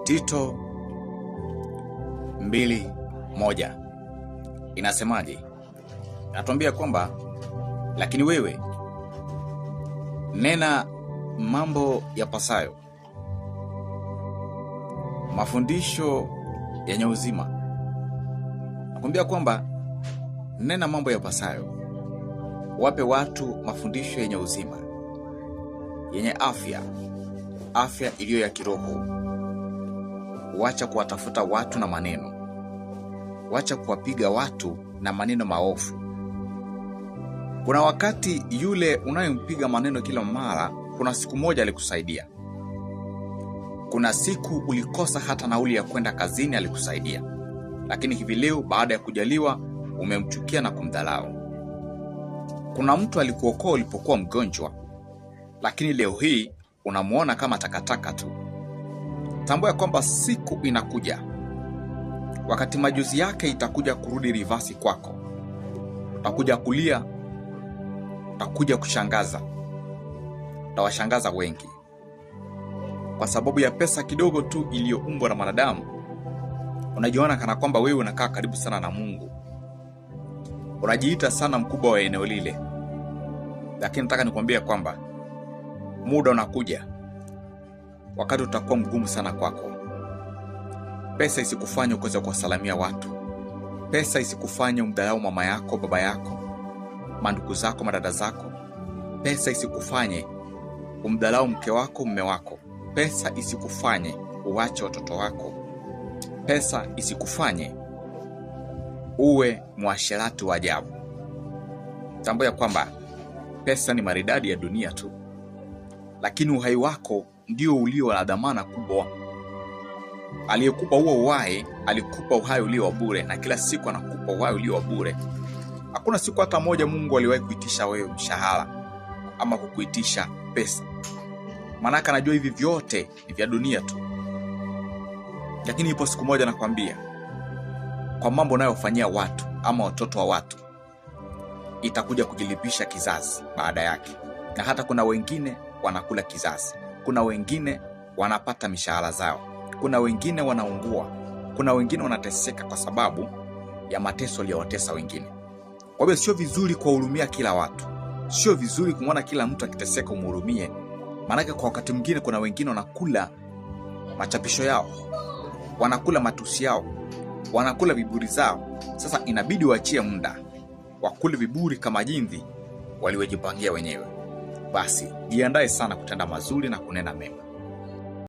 Tito 2:1 inasemaje? Natuambia kwamba lakini wewe nena mambo yapasayo, mafundisho yenye uzima. Nakwambia kwamba nena mambo yapasayo, wape watu mafundisho yenye uzima, yenye afya iliyo ya kiroho. Wacha kuwatafuta watu na maneno, wacha kuwapiga watu na maneno maovu. Kuna wakati yule unayempiga maneno kila mara, kuna siku moja alikusaidia. Kuna siku ulikosa hata nauli ya kwenda kazini, alikusaidia. Lakini hivi leo baada ya kujaliwa umemchukia na kumdharau. Kuna mtu alikuokoa ulipokuwa mgonjwa, lakini leo hii unamuona kama takataka tu. Tambua kwamba siku inakuja, wakati majuzi yake itakuja kurudi rivasi kwako. Utakuja kulia, utakuja kushangaza, utawashangaza wengi. Kwa sababu ya pesa kidogo tu iliyoumbwa na wanadamu, unajiona kana kwamba wewe unakaa karibu sana na Mungu. Unajiita sana mkubwa wa eneo lile. Lakini nataka nikwambie kwamba muda unakuja wakati utakuwa mgumu sana kwako. Pesa isikufanye ukose kuwasalamia watu. Pesa isikufanye umdharau mama yako, baba yako, mandugu zako, madada zako. Pesa isikufanye umdharau mke wako, mume wako. Pesa isikufanye uache watoto wako. Pesa isikufanye uwe mwasherati wa ajabu. Tambua kwamba pesa ni maridadi ya dunia tu, lakini uhai wako ndio ulio na dhamana kubwa. Aliyekupa huo uhai alikupa uhai ulio wa bure, na kila siku anakupa uhai ulio wa bure. Hakuna siku hata moja Mungu aliwahi kuitisha wewe mshahara ama kukuitisha pesa. Maana anajua hivi vyote ni vya dunia tu. Lakini ipo siku moja nakwambia, kwa mambo unayofanyia watu ama watoto wa watu, itakuja kujilipisha kizazi baada yake. Na hata kuna wengine wanakula kizazi. Kuna wengine wanapata mishahara zao. Kuna wengine wanaungua. Kuna wengine wanateseka kwa sababu ya mateso aliyowatesa wengine. Kwa hivyo sio vizuri kuwahurumia kila watu. Sio vizuri kumwona kila mtu akiteseka umhurumie. Maana kwa wakati mwingine kuna wengine wanakula machapisho yao, wanakula matusi yao, wanakula viburi zao. Sasa inabidi waachie muda wakule viburi kama jinsi waliwejipangia wenyewe. Basi jiandae sana kutenda mazuri na kunena mema.